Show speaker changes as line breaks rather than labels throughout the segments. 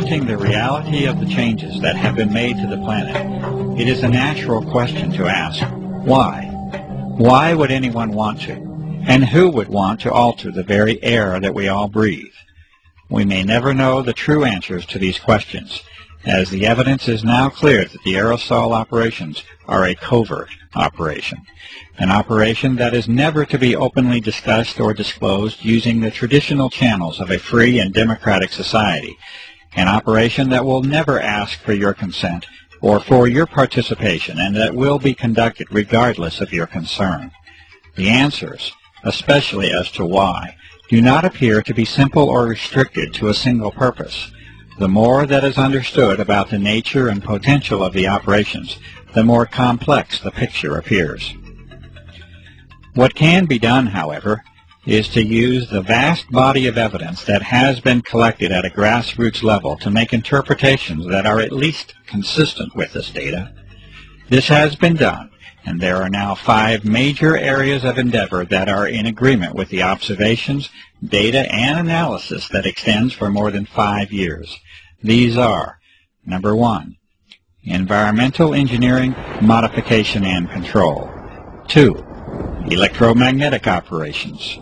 confronting the reality of the changes that have been made to the planet, it is a natural question to ask, why? Why would anyone want to? And who would want to alter the very air that we all breathe? We may never know the true answers to these questions, as the evidence is now clear that the aerosol operations are a covert operation, an operation that is never to be openly discussed or disclosed using the traditional channels of a free and democratic society, an operation that will never ask for your consent or for your participation, and that will be conducted regardless of your concern. The answers, especially as to why, do not appear to be simple or restricted to a single purpose. The more that is understood about the nature and potential of the operations, the more complex the picture appears. What can be done, however, is to use the vast body of evidence that has been collected at a grassroots level to make interpretations that are at least consistent with this data. This has been done, and there are now 5 major areas of endeavor that are in agreement with the observations, data, and analysis that extends for more than 5 years. These are, number 1, environmental engineering, modification, and control. 2, electromagnetic operations.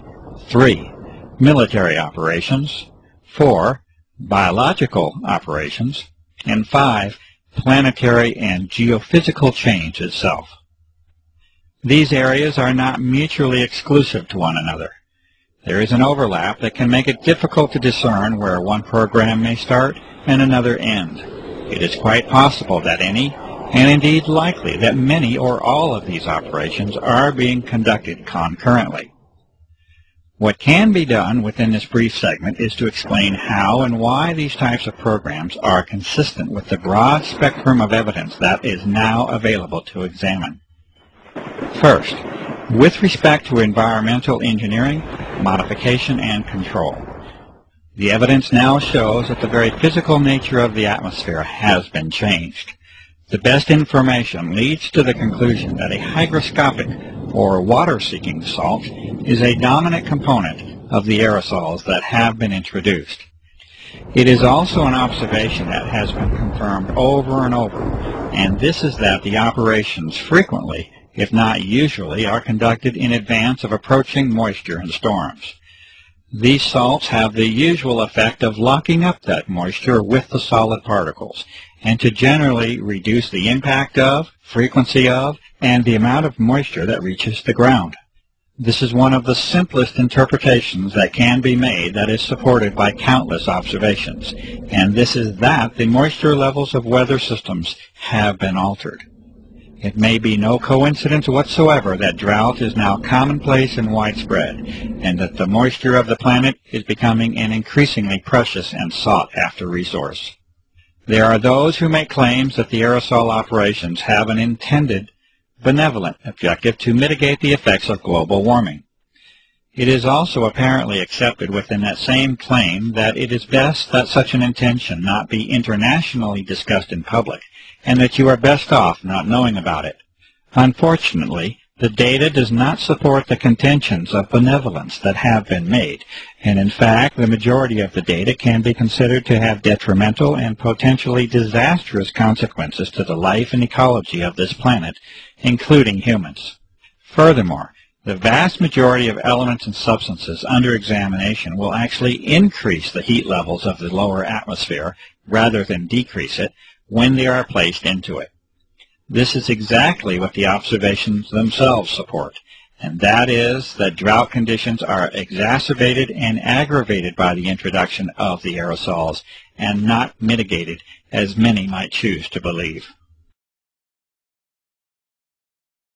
3, military operations. 4, biological operations. And 5, planetary and geophysical change itself. These areas are not mutually exclusive to one another. There is an overlap that can make it difficult to discern where one program may start and another end. It is quite possible that any, and indeed likely that many or all of these operations are being conducted concurrently. What can be done within this brief segment is to explain how and why these types of programs are consistent with the broad spectrum of evidence that is now available to examine. First, with respect to environmental engineering, modification, and control, the evidence now shows that the very physical nature of the atmosphere has been changed. The best information leads to the conclusion that a hygroscopic or water-seeking salt is a dominant component of the aerosols that have been introduced. It is also an observation that has been confirmed over and over, and this is that the operations frequently, if not usually, are conducted in advance of approaching moisture and storms. These salts have the usual effect of locking up that moisture with the solid particles, and to generally reduce the impact of, frequency of, and the amount of moisture that reaches the ground. This is one of the simplest interpretations that can be made that is supported by countless observations, and this is that the moisture levels of weather systems have been altered. It may be no coincidence whatsoever that drought is now commonplace and widespread, and that the moisture of the planet is becoming an increasingly precious and sought-after resource. There are those who make claims that the aerosol operations have an intended, benevolent objective to mitigate the effects of global warming. It is also apparently accepted within that same claim that it is best that such an intention not be internationally discussed in public, and that you are best off not knowing about it. Unfortunately, the data does not support the contentions of benevolence that have been made, and in fact, the majority of the data can be considered to have detrimental and potentially disastrous consequences to the life and ecology of this planet, including humans. Furthermore, the vast majority of elements and substances under examination will actually increase the heat levels of the lower atmosphere rather than decrease it when they are placed into it. This is exactly what the observations themselves support, and that is that drought conditions are exacerbated and aggravated by the introduction of the aerosols and not mitigated as many might choose to believe.